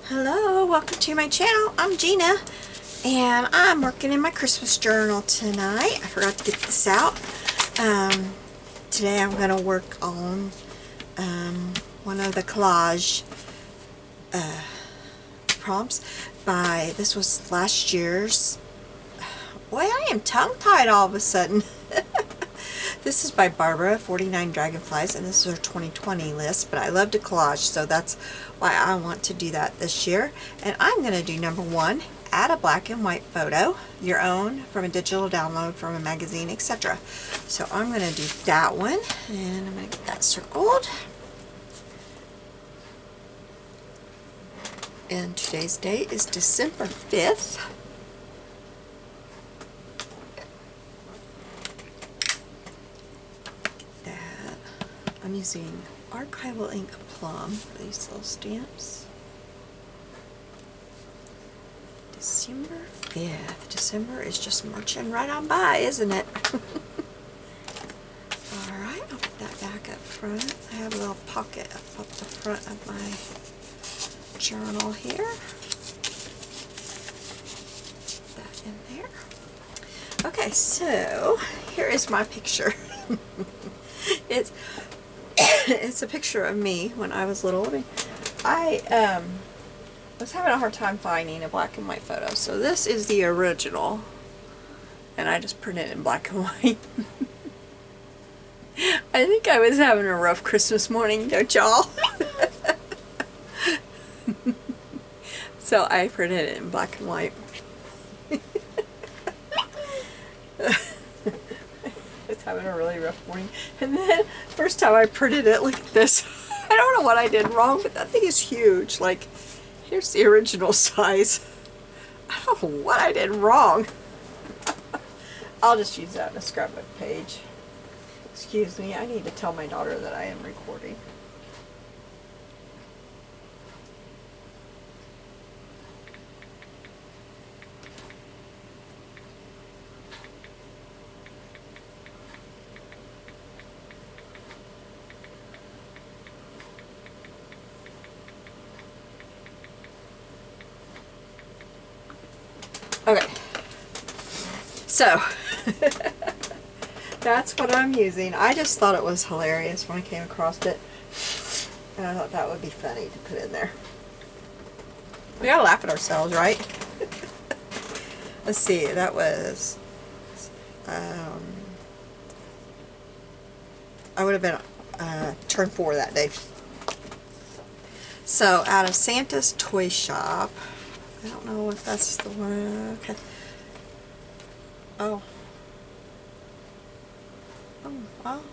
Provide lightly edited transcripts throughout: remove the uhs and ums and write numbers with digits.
Hello, welcome to my channel. I'm Gina and I'm working in my Christmas journal tonight. I forgot to get this out. Today I'm going to work on one of the collage prompts by, this was last year's. Boy, I am tongue-tied all of a sudden. This is by Barbara, 49 Dragonflies, and this is her 2020 list, but I love to collage, so that's why I want to do that this year. And I'm going to do number 1, add a black and white photo, your own, from a digital download, from a magazine, etc. So I'm going to do that one, and I'm going to get that circled. And today's date is December 5th. I'm using Archival Ink Plum for these little stamps. December 5th. December is just marching right on by, isn't it? Alright, I'll put that back up front. I have a little pocket up the front of my journal here. Put that in there. Okay, so here is my picture. It's a picture of me when I was little. I was having a hard time finding a black and white photo, so this is the original, and I just printed it in black and white. I think I was having a rough Christmas morning, don't y'all? So I printed it in black and white. Having a really rough morning, and then first time I printed it, look at this. I don't know what I did wrong, but that thing is huge. Like, here's the original size. I don't know what I did wrong. I'll just use that in a scrapbook page. Excuse me, I need to tell my daughter that I am recording. Okay, so that's what I'm using. I just thought it was hilarious when I came across it, and I thought that would be funny to put in there. We gotta laugh at ourselves, right? Let's see, that was, I would have been turned 4 that day. So, out of Santa's Toy Shop. I don't know if that's the one. Okay. Oh. Oh, well.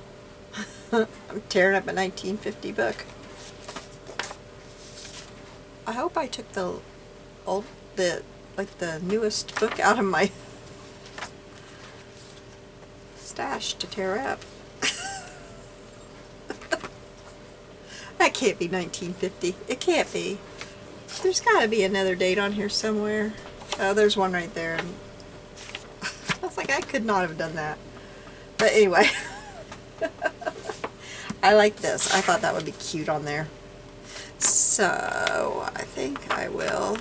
I'm tearing up a 1950 book. I hope I took the newest book out of my stash to tear up. That can't be 1950. It can't be. There's got to be another date on here somewhere. Oh, there's one right there. And I was like, I could not have done that. But anyway. I like this. I thought that would be cute on there. So, I think I will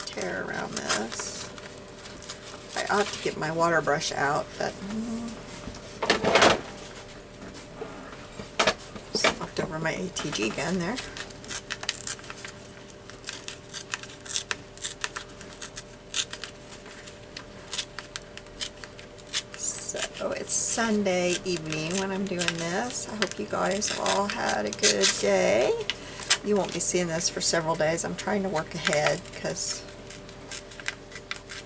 tear around this. I ought to get my water brush out, but just knocked over my ATG gun there. So it's Sunday evening when I'm doing this. I hope you guys all had a good day. You won't be seeing this for several days. I'm trying to work ahead because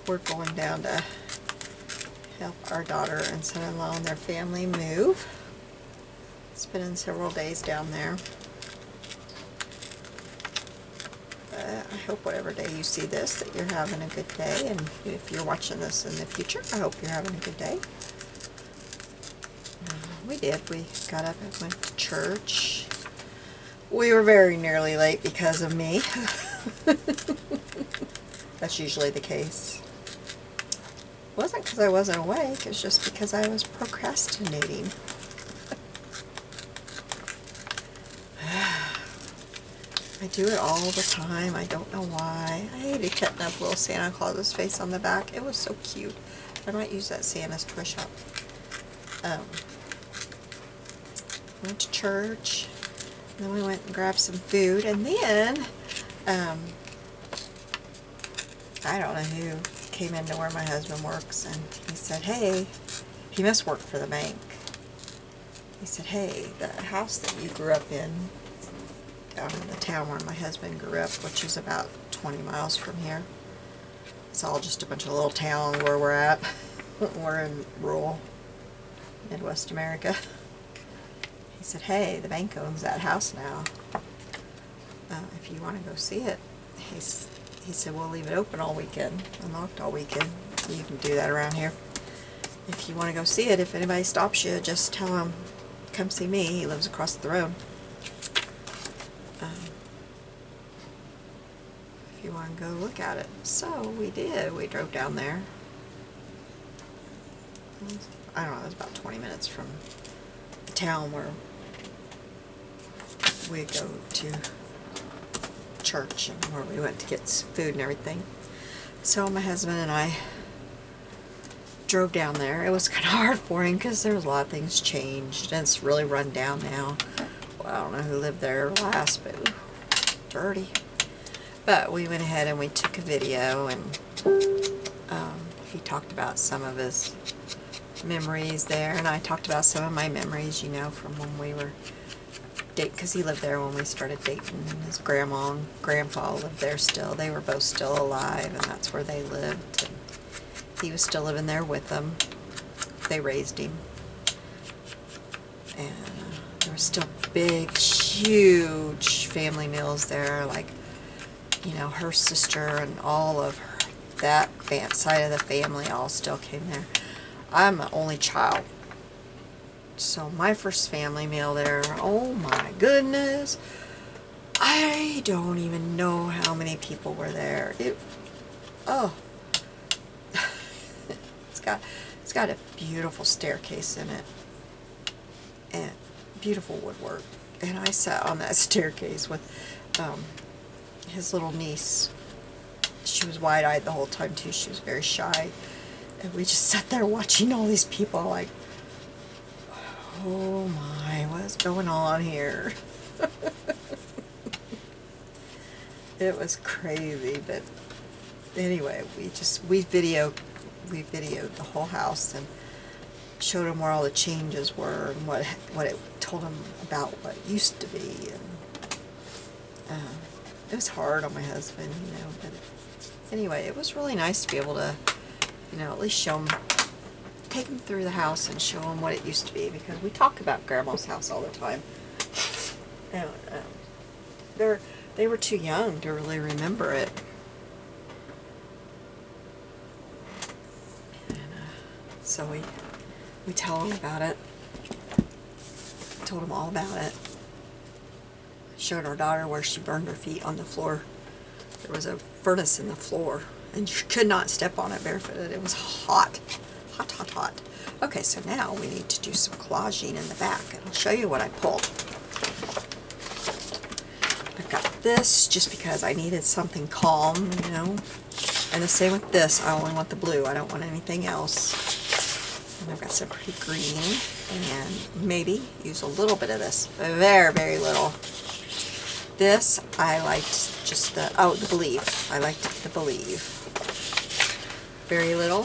we're going down to help our daughter and son-in-law and their family move. Spending several days down there. But I hope whatever day you see this that you're having a good day, and if you're watching this in the future, I hope you're having a good day. We did. We got up and went to church. We were very nearly late because of me. That's usually the case. It wasn't because I wasn't awake, it's just because I was procrastinating. I do it all the time. I don't know why. I hated cutting up little Santa Claus's face on the back. It was so cute. I might use that Santa's toy shop. Went to church. And then we went and grabbed some food. And then, I don't know who came into where my husband works. And he said, hey, he must work for the bank. He said, hey, the house that you grew up in, down in the town where my husband grew up, which is about 20 miles from here. It's all just a bunch of little towns where we're at. We're in rural Midwest America. He said, hey, the bank owns that house now. If you want to go see it. He said, we'll leave it open all weekend, unlocked all weekend. You can do that around here. If you want to go see it, if anybody stops you, just tell him, come see me. He lives across the road. If you want to go look at it. So we did. We drove down there. I don't know, it was about 20 minutes from the town where we go to church and where we went to get food and everything. So my husband and I drove down there. It was kind of hard for him because there was a lot of things changed and it's really run down now. Well, I don't know who lived there last, but ooh, dirty. But we went ahead and we took a video, and he talked about some of his memories there, and I talked about some of my memories, you know, from when we were dating, because he lived there when we started dating, and his grandma and grandpa lived there still. They were both still alive, and that's where they lived. And he was still living there with them. They raised him. And there were still big, huge family meals there, like, you know, her sister and all of her, that side of the family all still came there. I'm an only child. So my first family meal there, oh my goodness, I don't even know how many people were there. Oh, it's got a beautiful staircase in it, and beautiful woodwork. And I sat on that staircase with his little niece. She was wide-eyed the whole time too. She was very shy. And we just sat there watching all these people like, oh my, what's going on here? It was crazy, but anyway, we videoed the whole house and showed them where all the changes were and what it told them about what it used to be. And it was hard on my husband, you know, but anyway, it was really nice to be able to, you know, at least show him, take him through the house and show him what it used to be, because we talk about Grandma's house all the time. And they were too young to really remember it. And so we tell them about it. Told them all about it. Showed our daughter where she burned her feet on the floor. There was a furnace in the floor, and you could not step on it barefooted. It was hot. Hot, hot, hot. Okay, so now we need to do some collaging in the back, and I'll show you what I pulled. I've got this just because I needed something calm, you know. And the same with this. I only want the blue. I don't want anything else. And I've got some pretty green, and maybe use a little bit of this. Very, very little. This, I liked just the Believe. I liked the Believe. Very little.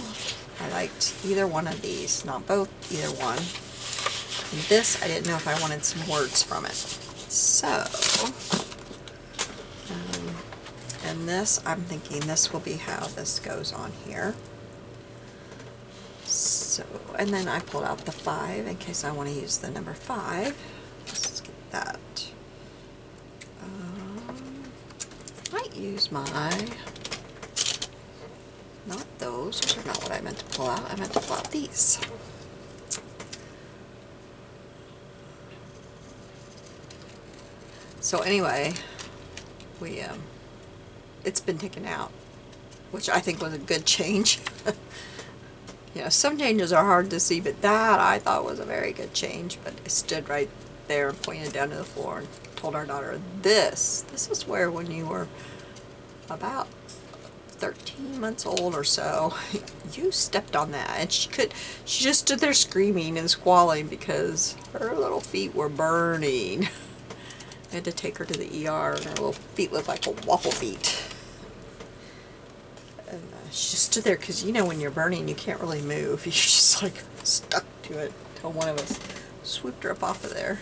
I liked either one of these. Not both, either one. And this, I didn't know if I wanted some words from it. So, and this, I'm thinking this will be how this goes on here. So, and then I pulled out the 5 in case I want to use the number 5. Let's get that. Might use my, not those are not what I meant to pull out. I meant to pull out these. So anyway, it's been taken out, which I think was a good change. You know, some changes are hard to see, but that I thought was a very good change. But it stood right there and pointed down to the floor and told our daughter, this is where when you were about 13 months old or so, you stepped on that. And she just stood there screaming and squalling because her little feet were burning. I had to take her to the ER and her little feet looked like waffle feet. And she just stood there because, you know, when you're burning, you can't really move. You're just like stuck to it until one of us swooped her up off of there.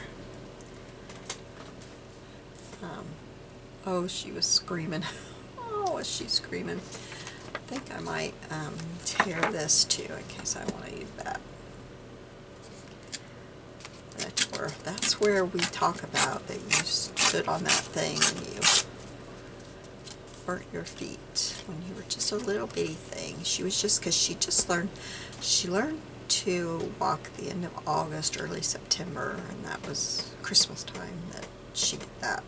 Oh, she was screaming. Oh, was she screaming. I think I might tear this too in case I want to use that. That's where we talk about that you stood on that thing and you burnt your feet when you were just a little bitty thing. She was just, because she learned to walk the end of August, early September, and that was Christmas time that she did that.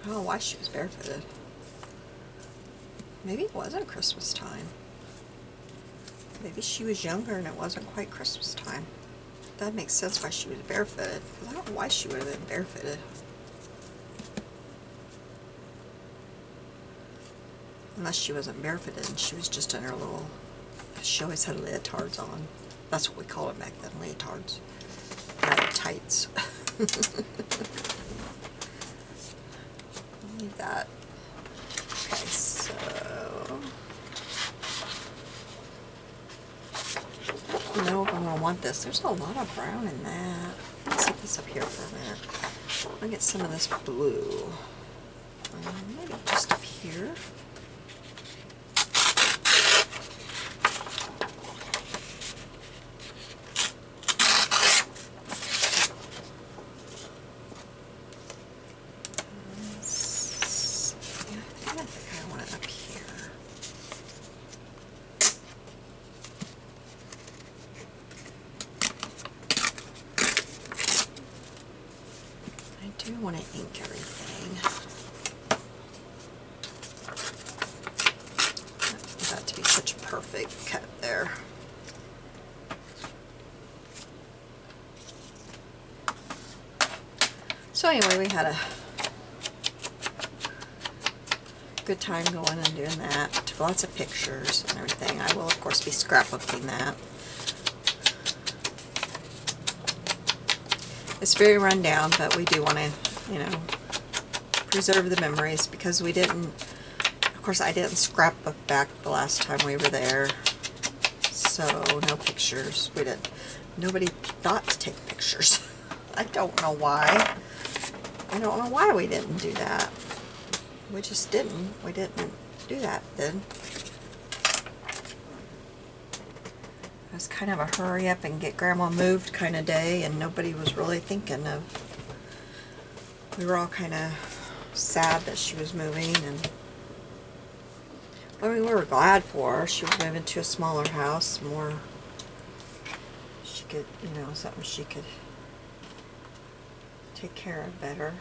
I don't know why she was barefooted. Maybe it wasn't Christmas time. Maybe she was younger and it wasn't quite Christmas time. That makes sense why she was barefooted. Because I don't know why she would have been barefooted. Unless she wasn't barefooted and she was just in her little... She always had leotards on. That's what we called it back then, leotards. Tights. Leave that. Okay, so... I don't know if I'm going to want this. There's a lot of brown in that. Let's set this up here for a minute. I'll get some of this blue. Maybe just up here. I want to ink everything. That to be such a perfect cut there. So anyway, we had a good time going and doing that. Took lots of pictures and everything. I will of course be scrapbooking that. It's very run down, but we do want to, you know, preserve the memories because we didn't, of course I didn't scrapbook back the last time we were there, so no pictures. Nobody thought to take pictures. I don't know why. I don't know why we didn't do that. We just didn't. We didn't do that then. It was kind of a hurry up and get Grandma moved kind of day, and nobody was really thinking of... We were all kind of sad that she was moving, and... I mean, we were glad for her. She was moving to a smaller house, more... She could, you know, something she could take care of better.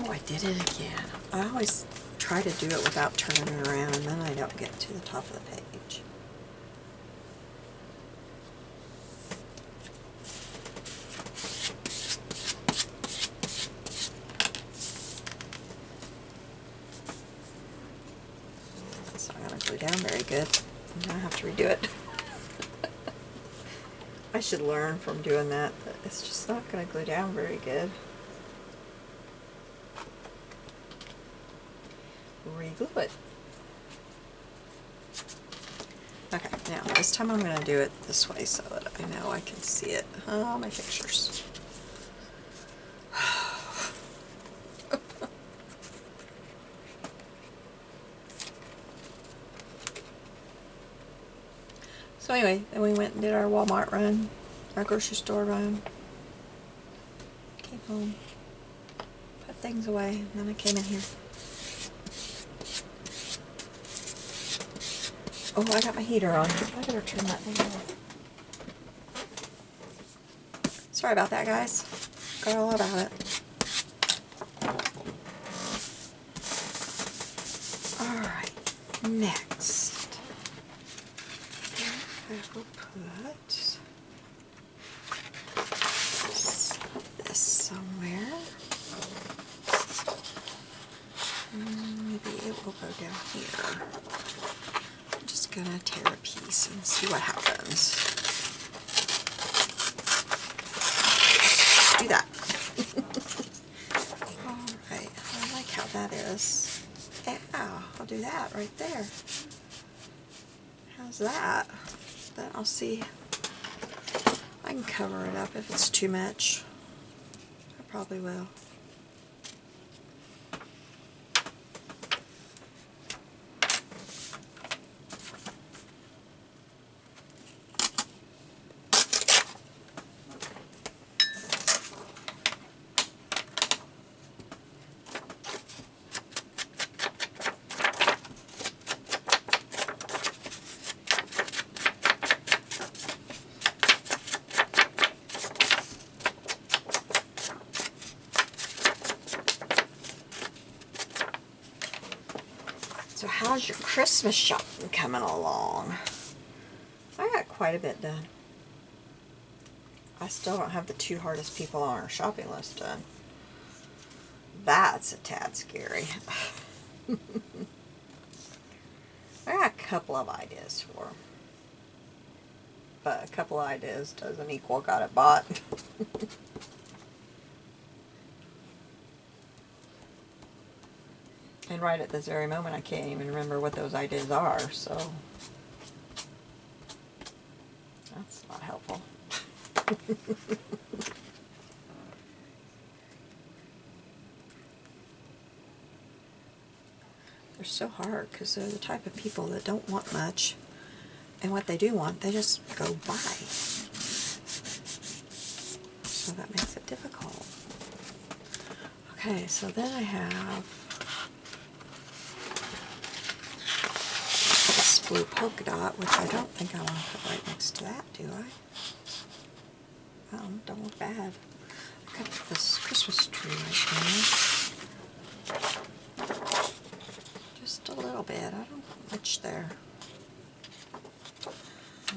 I did it again. I always try to do it without turning it around, and then I don't get to the top of the page. That's not going to glue down very good. I'm going to have to redo it. I should learn from doing that, but it's just not going to glue down very good. Re-glue it. Okay, now this time I'm going to do it this way so that I know I can see it. Oh, my pictures. So anyway, then we went and did our Walmart run. my grocery store run. Came home, put things away, and then I came in here. Oh, I got my heater on. I better turn that thing off. Sorry about that, guys. Got all about it. Alright, next. I will put this somewhere. Maybe it will go down here. I'm just gonna tear a piece and see what happens. Just do that. Alright, I like how that is. Yeah, I'll do that right there. How's that? Then I'll see. I can cover it up if it's too much. I probably will. So how's your Christmas shopping coming along? I got quite a bit done. I still don't have the 2 hardest people on our shopping list done. That's a tad scary. I got a couple of ideas for them. But a couple of ideas doesn't equal got it bought. And right at this very moment, I can't even remember what those ideas are, so that's not helpful. They're so hard because they're the type of people that don't want much, and what they do want, they just go buy. So that makes it difficult. Okay, so then I have blue polka dot, which I don't think I want to put right next to that, do I? Oh, don't look bad. I could put this Christmas tree right there. Just a little bit. I don't put much there. I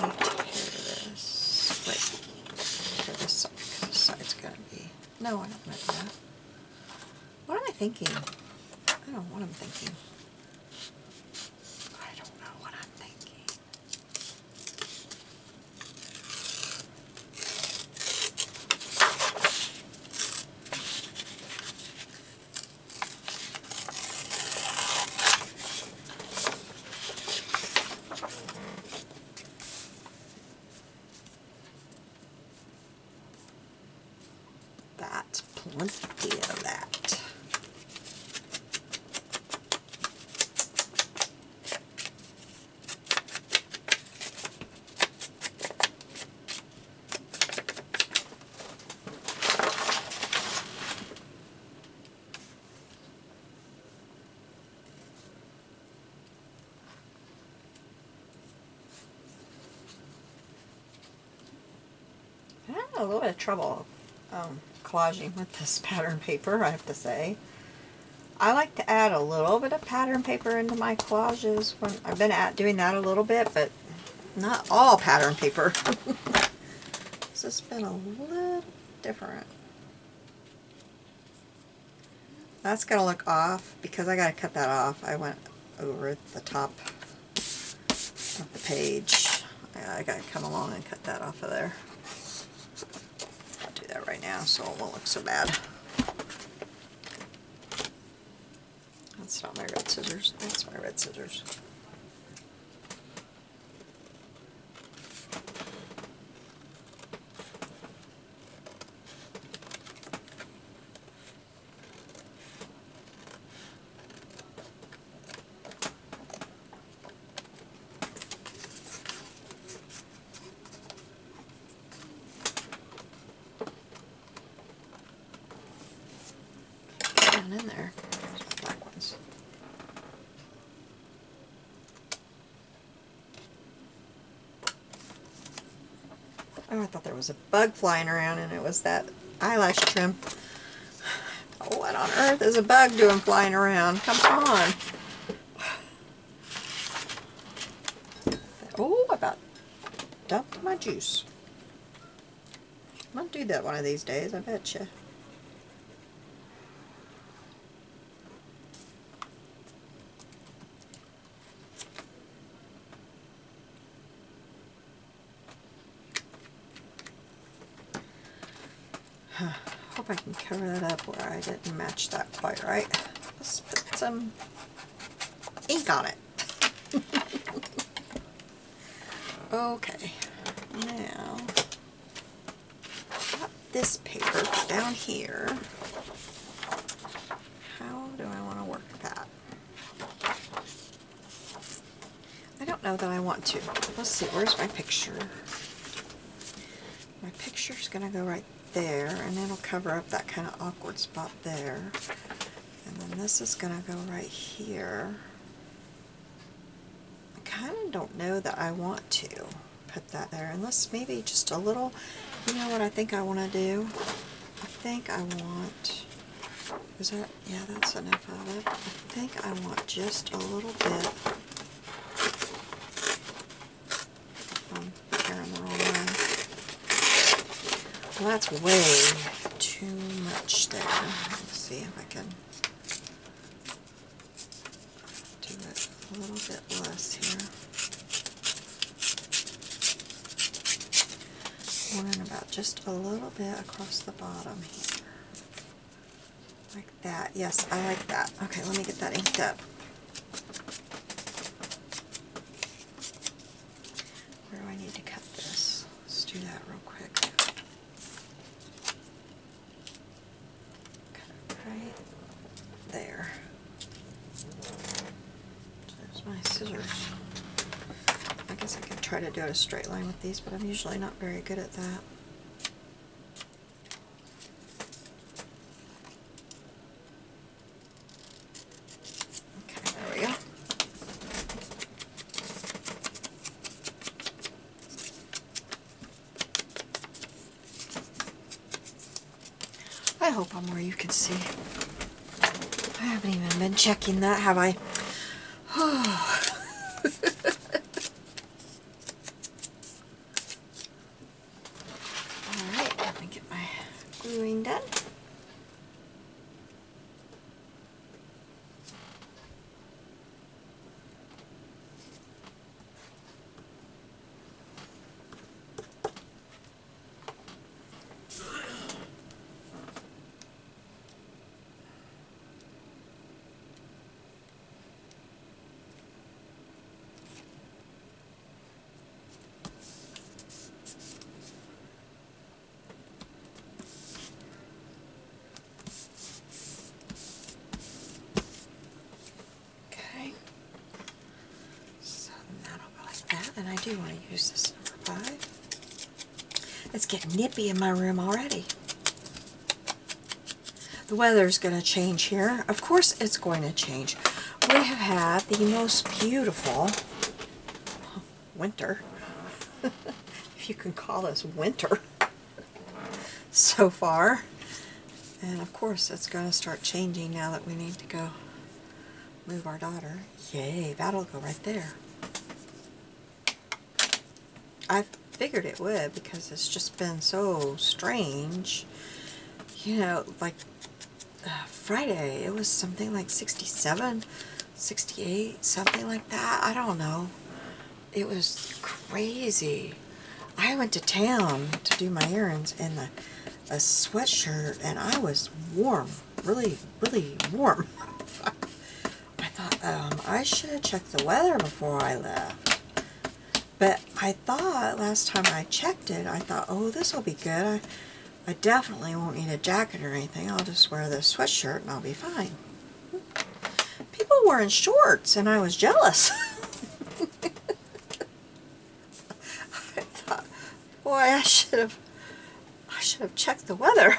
need to tear this. Wait. Tear this side because this side's going to be... No, I don't want that. What am I thinking? I don't know what I'm thinking. That's plenty of that. I had a little bit of trouble collaging with this pattern paper, I have to say. I like to add a little bit of pattern paper into my collages. When I've been doing that a little bit, but not all pattern paper. This has been a little different. That's going to look off because I got to cut that off. I went over the top of the page. I got to come along and cut that off of there. I'll do that right now so it won't look so bad. That's not my red scissors. That's my red scissors. one in there. There's my black ones. Oh, I thought there was a bug flying around and it was that eyelash trim. Oh, what on earth is a bug doing flying around? Come on. Oh, I about dumped my juice. I'm going to do that one of these days, I bet you. Hope I can cover that up where I didn't match that quite right. Let's put some ink on it. Okay, now got this paper down here. How do I want to work that? I don't know that I want to. Let's see, where's my picture? My picture's going to go right there, and it'll cover up that kind of awkward spot there. And then this is going to go right here. I kind of don't know that I want to put that there, unless maybe just a little, you know what I think I want to do? I think I want, is that, yeah, that's enough of it. I think I want just a little bit. I'm carrying the wrong one. Well, that's way too much there. Let's see if I can do it a little bit less here. And about just a little bit across the bottom here. Like that. Yes, I like that. Okay, let me get that inked up. Where do I need to cut this? Let's do that real quick. Cut it right there. There's my scissors. I guess I could try to do a straight line with these, but I'm usually not very good at that. Okay, there we go. I hope I'm where you can see. I haven't even been checking that, have I? Alright, let me get my gluing done. And I do want to use this number 5. It's getting nippy in my room already. The weather's going to change here. Of course it's going to change. We have had the most beautiful winter, if you can call this winter, so far. And of course it's going to start changing now that we need to go move our daughter. Yay, that'll go right there. I figured it would because it's just been so strange. You know, like Friday, it was something like 67, 68, something like that. I don't know. It was crazy. I went to town to do my errands in a sweatshirt and I was warm, really, really warm. I thought, I should have checked the weather before I left. But I thought, last time I checked it, I thought, oh, this will be good. I definitely won't need a jacket or anything. I'll just wear this sweatshirt and I'll be fine. People were in shorts and I was jealous. I thought, boy, I should have checked the weather.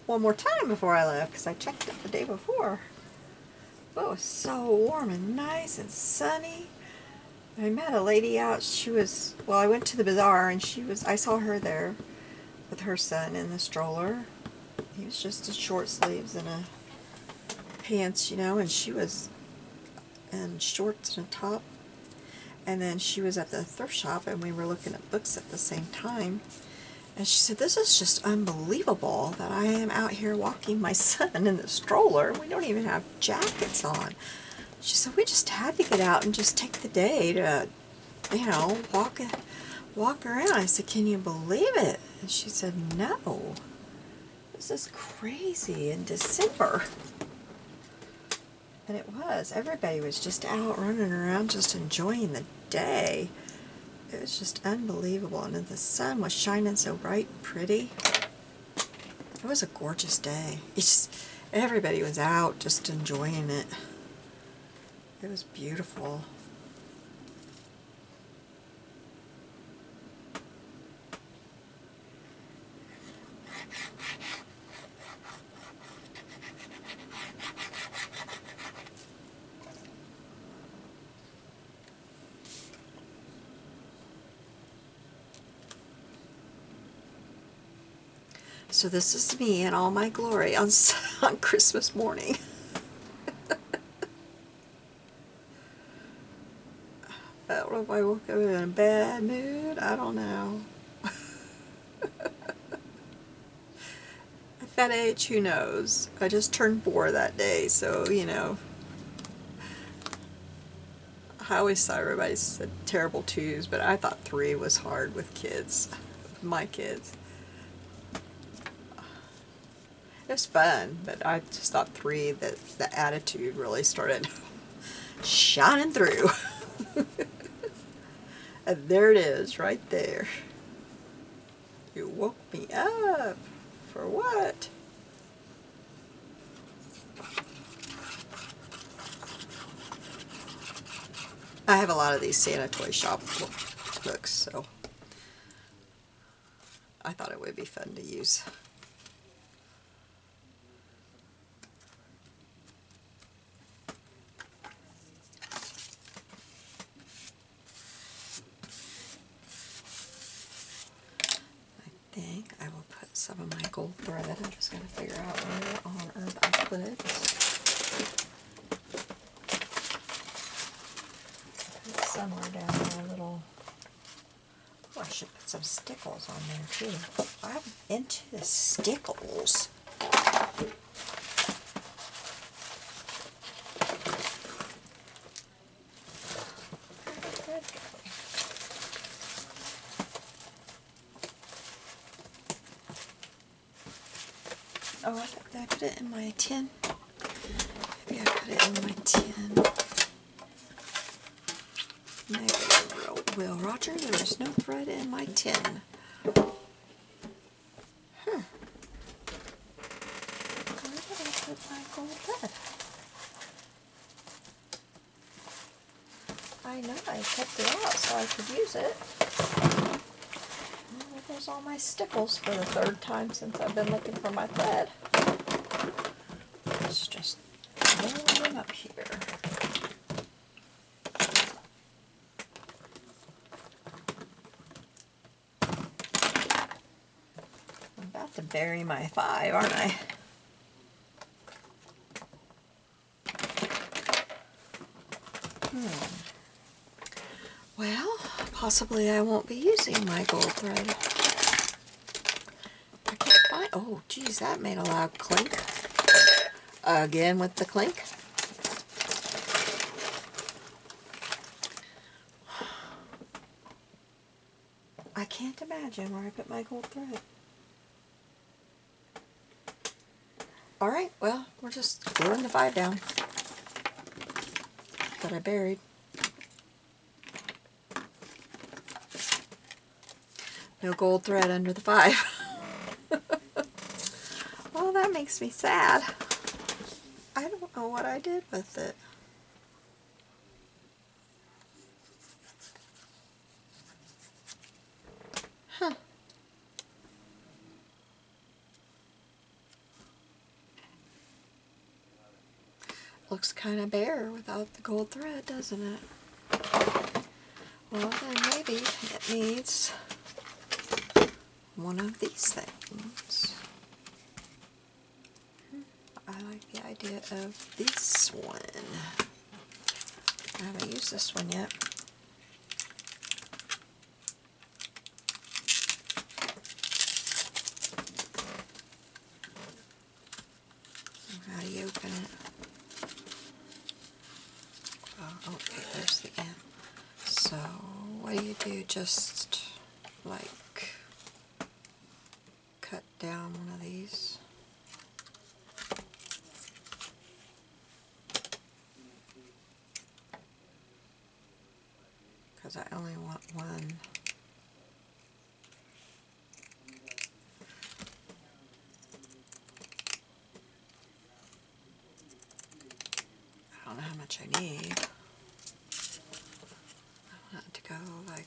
one more time before I left because I checked it the day before. But it was so warm and nice and sunny. I met a lady out. She was, well, I went to the bazaar and I saw her there with her son in the stroller. He was just in short sleeves and a pants, you know, and she was in shorts and a top. And then she was at the thrift shop and we were looking at books at the same time. And she said, this is just unbelievable that I am out here walking my son in the stroller. We don't even have jackets on. She said, we just had to get out and just take the day to, you know, walk around. I said, can you believe it? And she said, no. This is crazy in December. And it was. Everybody was just out running around just enjoying the day. It was just unbelievable. And the sun was shining so bright and pretty. It was a gorgeous day. Everybody was out just enjoying it. It was beautiful. So this is me in all my glory on Christmas morning. I don't know if I woke up in a bad mood. I don't know. At that age, who knows? I just turned 4 that day, so, you know. I always thought everybody said terrible 2s, but I thought 3 was hard with kids, with my kids. It was fun, but I just thought 3, that the attitude really started shining through. And there it is, right there. You woke me up. For what? I have a lot of these Santa Toy Shop books, so I thought it would be fun to use. I think I will put some of my gold thread. I'm just going to figure out where on earth I put it. Put it somewhere down my little... Oh, I should put some stickles on there too. I'm into the stickles. Oh, did I put it in my tin? Maybe I put it in my tin. Maybe Will Roger, there is no thread in my tin. Where did I put my gold thread? I know I kept it out so I could use it. Well, there's all my stickles for the 3rd time since I've been looking for my thread. Let's just roll them up here. I'm about to bury my 5, aren't I? Well, possibly I won't be using my gold thread. I can't find... Oh, geez, that made a loud clink. Again with the clink. I can't imagine where I put my gold thread. Alright, well, we're just gluing the 5 down that I buried. No gold thread under the 5. Well, that makes me sad. I don't know what I did with it. Huh. Looks kind of bare without the gold thread, doesn't it? Well, then maybe it needs one of these things. I like the idea of this one. I haven't used this one yet. How do you open it? Oh, okay, there's the end. So, what do? Just like cut down one of these. Because I only want one. I don't know how much I need. I want it to go like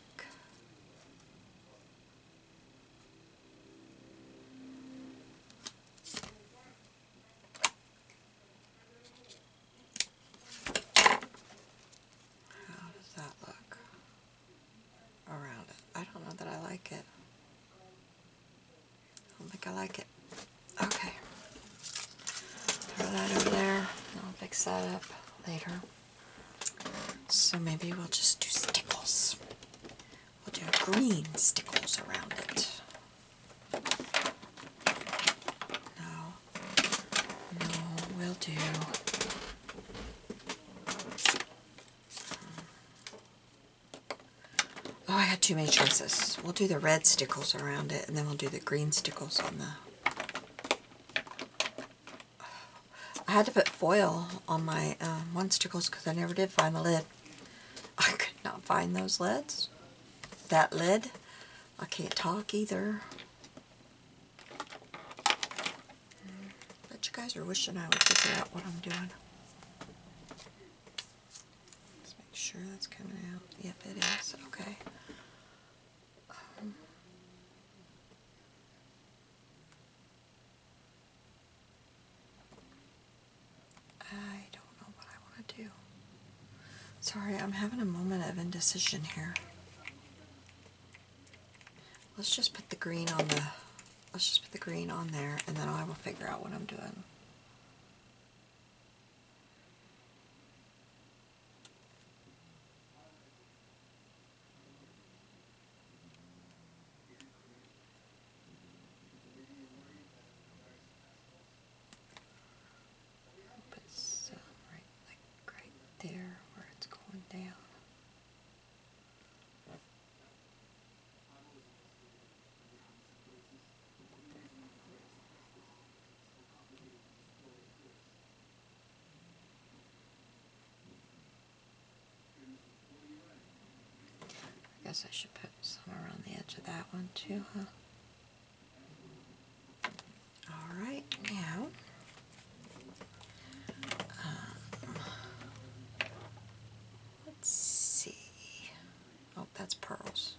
how does that look around it? I don't know that I like it. I don't think I like it. Okay. Throw that over there. I'll fix that up later. So maybe we'll just do stickles. We'll do green stickles around it. No, we'll do. Oh, I had too many choices. We'll do the red stickles around it, and then we'll do the green stickles on the... I had to put foil on my one stickles because I never did find the lid. I could not find those lids. That lid. I can't talk either. Bet you guys are wishing I would figure out what I'm doing. Let's make sure that's coming out. Yep, it is. Okay. I don't know what I want to do. Sorry, I'm having a moment of indecision here. Let's just put the green on the... Let's just put the green on there, and then I will figure out what I'm doing. Put some right there where it's going down. I guess I should put some around the edge of that one too, huh? Alright, now let's see. Oh, that's pearls.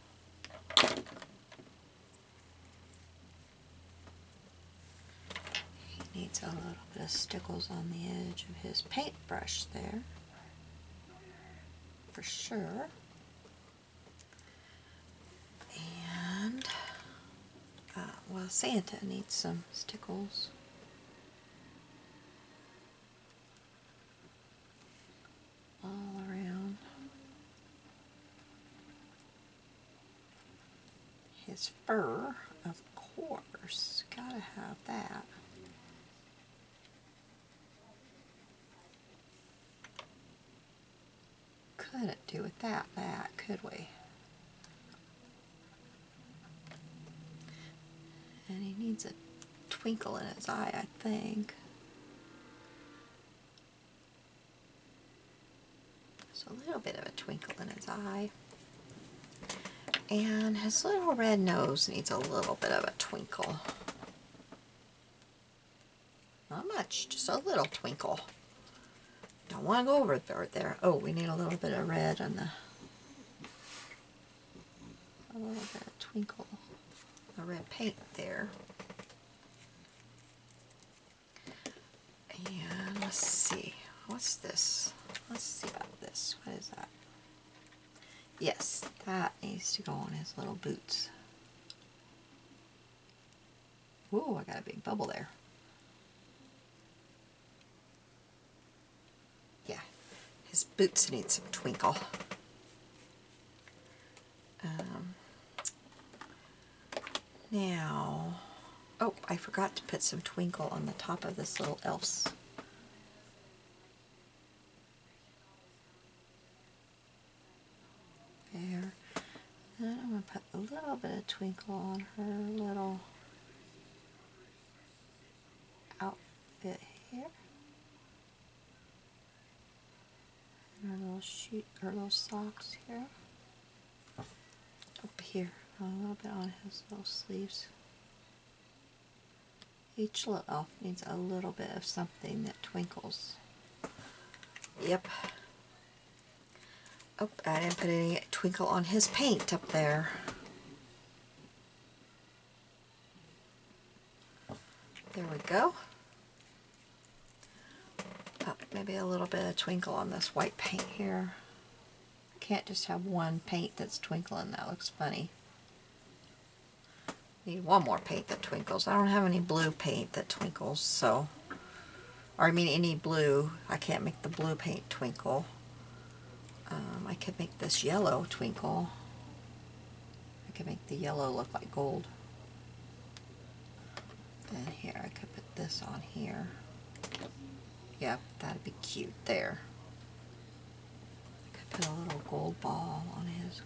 He needs a little bit of stickles on the edge of his paintbrush there, for sure. And, well, Santa needs some stickles. All around his fur, of course. Gotta have that. Couldn't do with that, could we? And he needs a twinkle in his eye, I think. There's a little bit of a twinkle in his eye. And his little red nose needs a little bit of a twinkle. Not much, just a little twinkle. Don't want to go overboard there. Oh, we need a little bit of red on the... A little bit of twinkle. A red paint there. And let's see. What's this? Let's see about this. What is that? Yes, that needs to go on his little boots. Ooh, I got a big bubble there. Yeah, his boots need some twinkle. Now, oh, I forgot to put some twinkle on the top of this little elf's. There. And I'm going to put a little bit of twinkle on her little outfit here. And her little shoe, her little socks here. Up here, a little bit on his little sleeves. Each little elf needs a little bit of something that twinkles. Yep. Oh, I didn't put any twinkle on his paint up there. There we go. Oh, maybe a little bit of twinkle on this white paint here. I can't just have one paint that's twinkling. That looks funny. Need one more paint that twinkles. I don't have any blue paint that twinkles, so... Or I mean any blue. I can't make the blue paint twinkle. I could make this yellow twinkle. I could make the yellow look like gold. And here, I could put this on here. Yep, that'd be cute there. I could put a little gold ball on his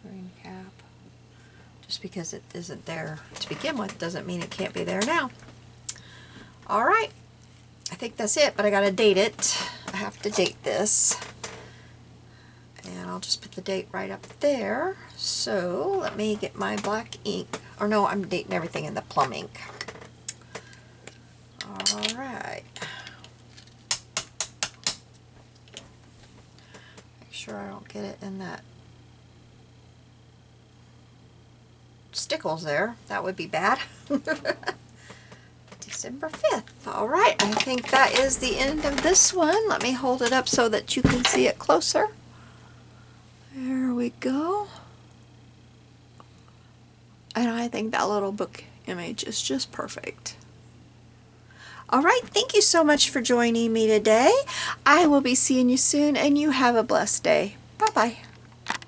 green cap. Just because it isn't there to begin with doesn't mean it can't be there now. Alright, I think that's it, but I gotta date it. I have to date this. And I'll just put the date right up there. So let me get my black ink. Or no, I'm dating everything in the plum ink. Alright. Make sure I don't get it in that stickles there. That would be bad. December 5th. Alright, I think that is the end of this one. Let me hold it up so that you can see it closer. There we go. And I think that little book image is just perfect. Alright, thank you so much for joining me today. I will be seeing you soon, and you have a blessed day. Bye-bye.